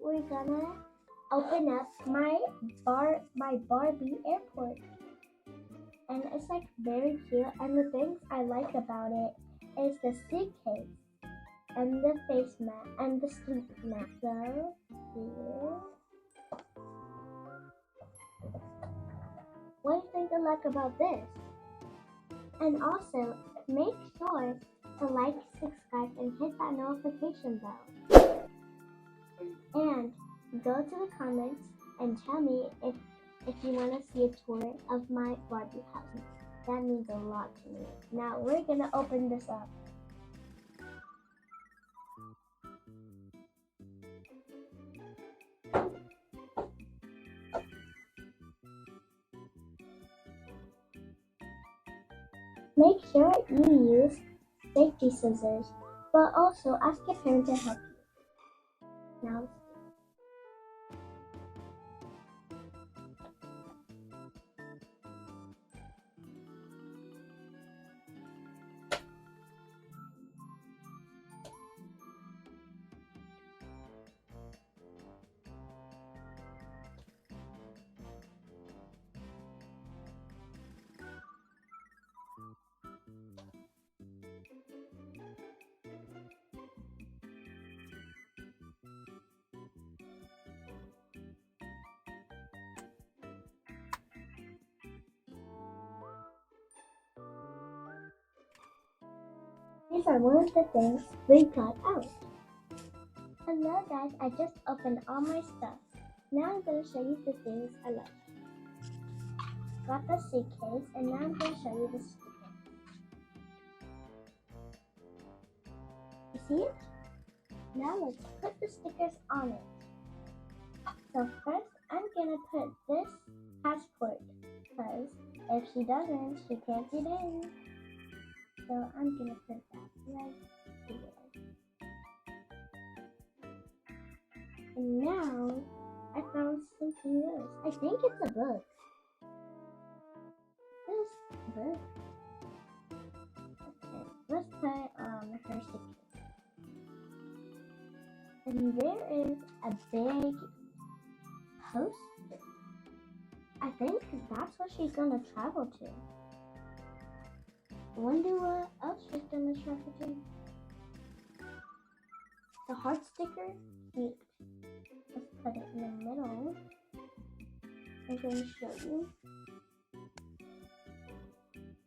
we're gonna open up my Barbie airport. And it's like very cute, and the things I like about it is the suitcase and the face mask and the sleep mask. So here, what do you think I like about this? And also, make sure to like, subscribe, and hit that notification bell. And go to the comments and tell me if you want to see a tour of my Barbie house. That means a lot to me. Now we're gonna open this up. Make sure you use safety scissors, but also ask your parent to help you. Now, these are one of the things we got out. Hello guys, I just opened all my stuff. Now I'm going to show you the things I love. Got the suitcase, and now I'm going to show you the sticker. You see it? Now let's put the stickers on it. So first, I'm going to put this passport, because if she doesn't, she can't get in. So I'm going to put that right here. And now, I found something else. I think it's a book. This book. Okay, let's put her sticker. And there is a big poster. I think that's what she's gonna travel to. Wonder what else she's gonna travel to. The heart sticker. Cute. Let's put it in the middle. I'm going to show you.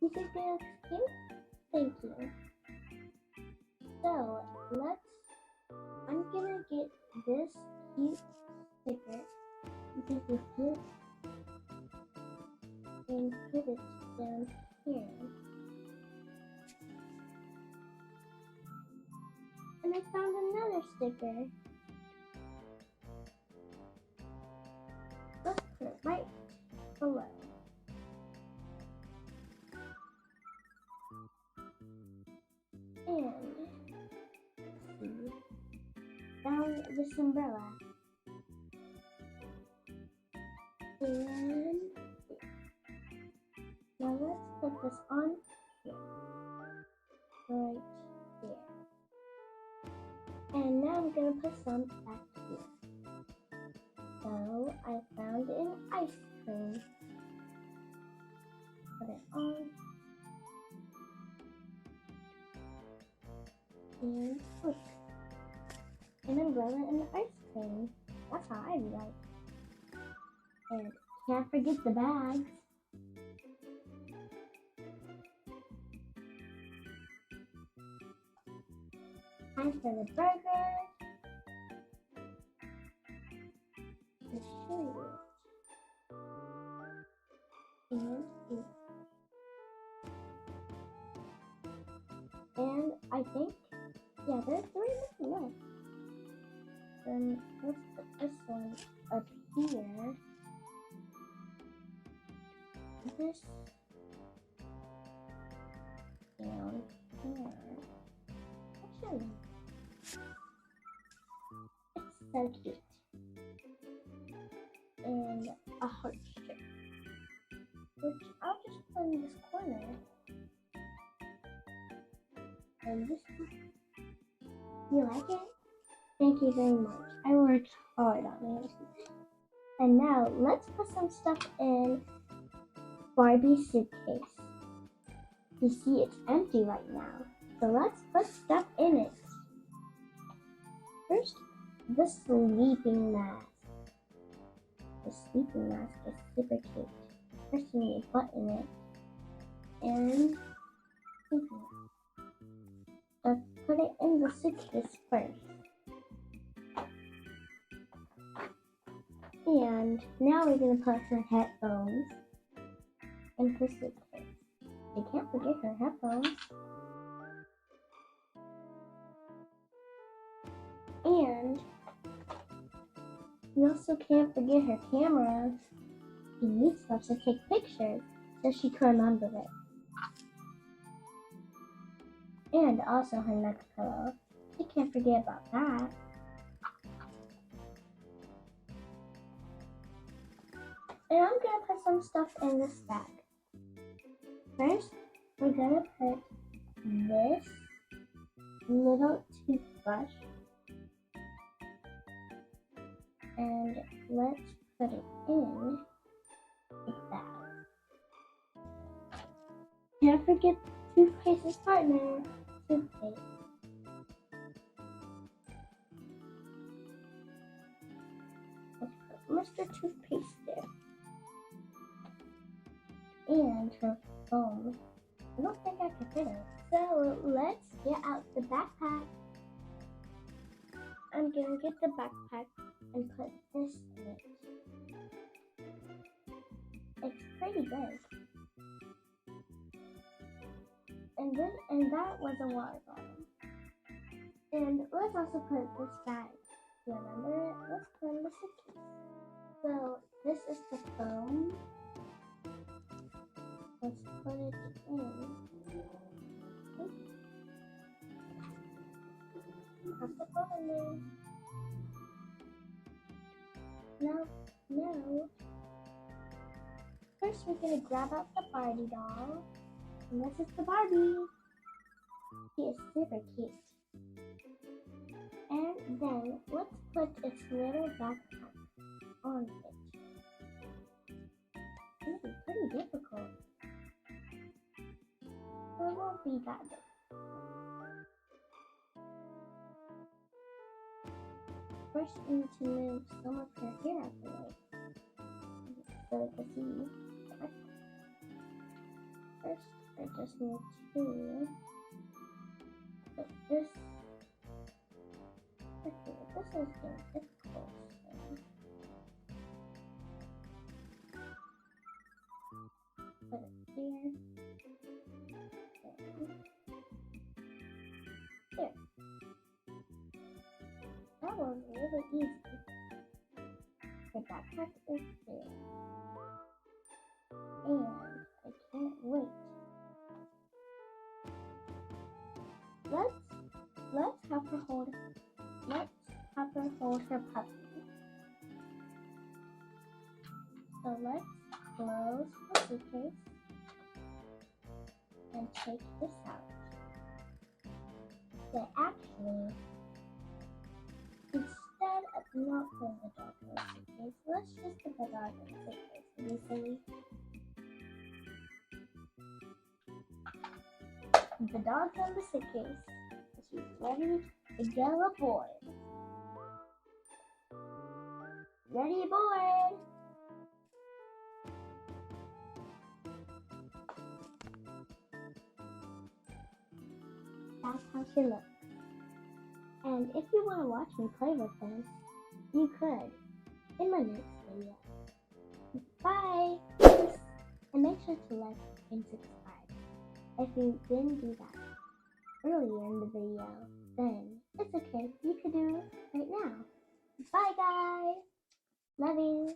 You think that looks cute? Thank you. So, I'm gonna get this cute sticker. This is cute. And put it down here. And I found another sticker. Let's put it right below. And let's see, down this umbrella. And now let's put this on here. Right here. And now I'm gonna put some back here. So I found an ice cream. Put it on. And look. An umbrella and the ice cream. That's how I like. And can't forget the bags. Time for the burger. Let's show you it. And eat. And I think, yeah, there's 3 left. Then let's put this one up here. This down here. Actually, it's so cute. And a heart strip, which I'll just put in this corner. And this one. You like it? Thank you very much. I worked hard on it. And now let's put some stuff in Barbie's suitcase. You see it's empty right now, so let's put stuff in it. First, the sleeping mask. The sleeping mask is super cute. First you need a button in it and sleeping mask. Let's put it in the suitcase first. And now we're going to put her headphones in her suitcase. You can't forget her headphones. And you also can't forget her camera. She needs stuff to take pictures so she can remember it. And also her neck pillow. She can't forget about that. And I'm gonna put some stuff in this bag. First, we're gonna put this little toothbrush. And let's put it in the bag. Can't forget toothpaste's partner, toothpaste. Let's put Mr. Toothpaste there. And her phone. I don't think I can fit it. So let's get out the backpack. I'm gonna get the backpack and put this in it. It's pretty big. And that was a water bottle. And let's also put this bag. You remember it? Let's put in the suitcase. So this is the phone. Let's put it in. Put the phone in there. Now, first we're gonna grab out the Barbie doll. And this is the Barbie. She is super cute. And then let's put its little backpack on it. This is pretty difficult. So it won't be that big. First, we need to move some of her hair out the way so we can see. First, I just need to put this. Okay, this is getting difficult. Put it there. There. That was really easy. The backpack is there. And I can't wait. Let's have her hold her puppy. So let's close the suitcase and take this out. So actually, instead of not putting the dog in the suitcase, let's just put the dog in the suitcase. Easily. The dog's in the suitcase. She's ready to go aboard. Ready aboard! That's how she looks. And if you want to watch me play with this, you could in my next video. Bye! Peace. And make sure to like and subscribe. If you didn't do that earlier in the video, then it's okay. You could do it right now. Bye guys! Love you!